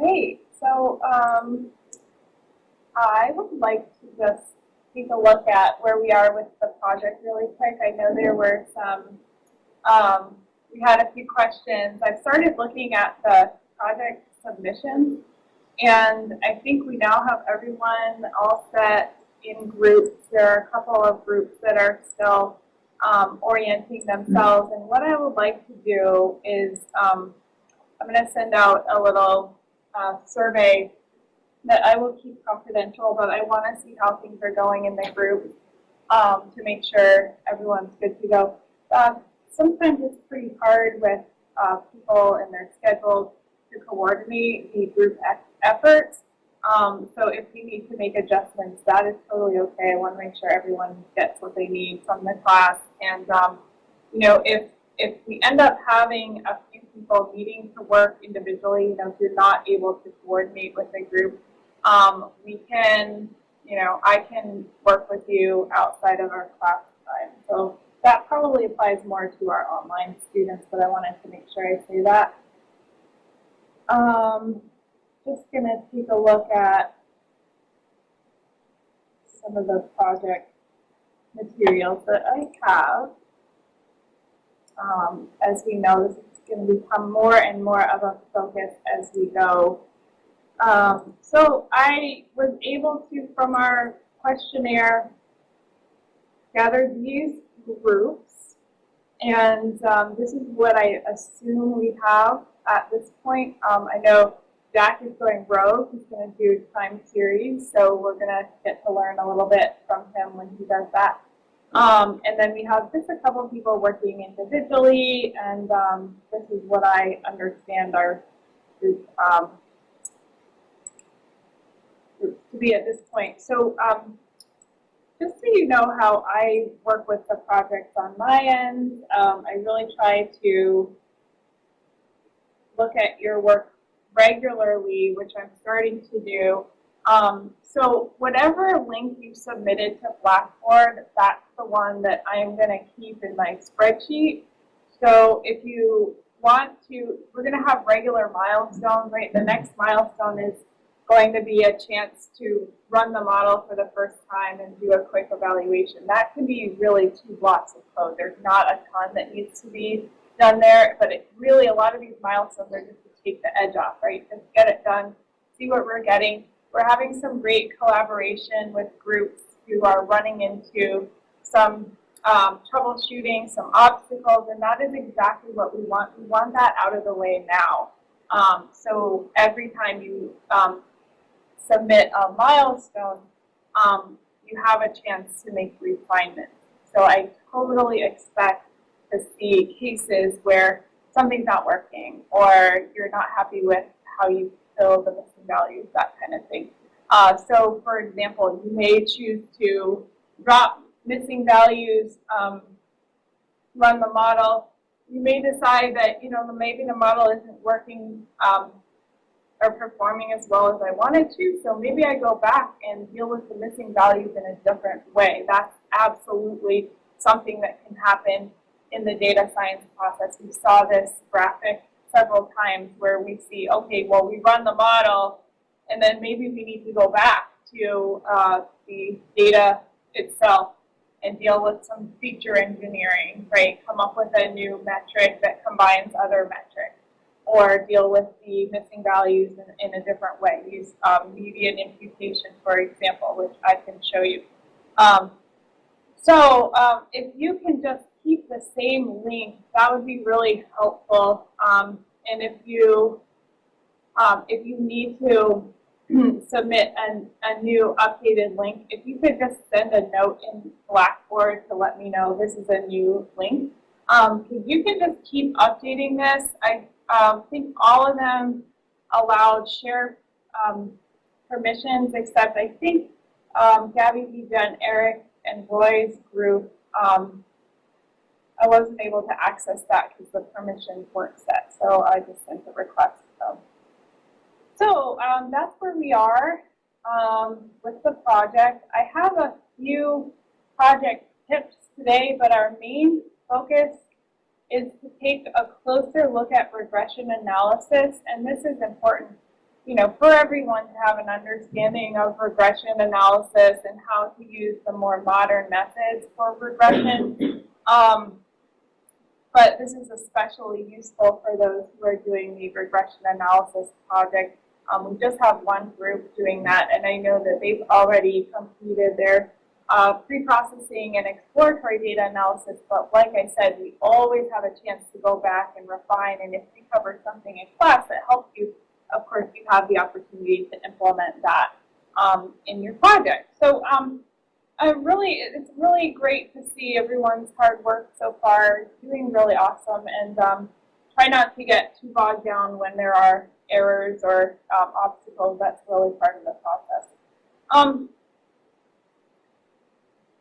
Great. I would like to just take a look at where we are with the project really quick. I know there were we had a few questions. I've started looking at the project submissions, and I think we now have everyone all set in groups. There are a couple of groups that are still orienting themselves, and what I would like to do is I'm going to send out a little survey that I will keep confidential, but I want to see how things are going in the group to make sure everyone's good to go. Sometimes it's pretty hard with people and their schedules to coordinate the group efforts. So if we need to make adjustments, that is totally okay. I want to make sure everyone gets what they need from the class. And if we end up having a few people needing to work individually, if you're not able to coordinate with the group, we can, I can work with you outside of our class time. So that probably applies more to our online students, but I wanted to make sure I say that. Just going to take a look at some of the project materials that I have. As we know, this is going to become more and more of a focus as we go. So I was able to, from our questionnaire, gather these groups, and this is what I assume we have at this point. I know Jack is going rogue. He's going to do time series, so we're going to get to learn a little bit from him when he does that. And then we have just a couple people working individually, and this is what I understand our group to be at this point. So just so you know how I work with the projects on my end, I really try to look at your work regularly, which I'm starting to do. So whatever link you submitted to Blackboard, that's the one that I'm going to keep in my spreadsheet. So if you want to, we're going to have regular milestones, right? The next milestone is going to be a chance to run the model for the first time and do a quick evaluation. That can be really 2 blocks of code. There's not a ton that needs to be done there, but it really, a lot of these milestones are just to take the edge off, right? Just get it done, see what we're getting. We're having some great collaboration with groups who are running into some troubleshooting, some obstacles, and that is exactly what we want. We want that out of the way now. So every time you submit a milestone, you have a chance to make refinements. So I totally expect to see cases where something's not working or you're not happy with how you fill the missing values, that kind of thing. So for example, you may choose to drop missing values, run the model. You may decide that maybe the model isn't working or performing as well as I wanted to, so maybe I go back and deal with the missing values in a different way. That's absolutely something that can happen in the data science process. We saw this graphic several times where we see, okay, well, we run the model, and then maybe we need to go back to the data itself and deal with some feature engineering, right? Come up with a new metric that combines other metrics, or deal with the missing values in a different way. Use median imputation, for example, which I can show you. If you can just keep the same link, that would be really helpful. And if you need to submit a new updated link, if you could just send a note in Blackboard to let me know this is a new link. You can just keep updating this. I think all of them allowed share permissions, except I think Gabby, Vija, Eric, and Roy's group, I wasn't able to access that because the permissions weren't set, so I just sent a request. So that's where we are with the project. I have a few project tips today, but our main focus is to take a closer look at regression analysis, and this is important for everyone to have an understanding of regression analysis and how to use the more modern methods for regression. But this is especially useful for those who are doing the regression analysis project. We just have one group doing that, and I know that they've already completed their pre-processing and exploratory data analysis, but like I said, we always have a chance to go back and refine, and if we cover something in class that helps you, of course, you have the opportunity to implement that in your project. So it's really great to see everyone's hard work so far. It's doing really awesome, and try not to get too bogged down when there are errors or obstacles. That's really part of the process.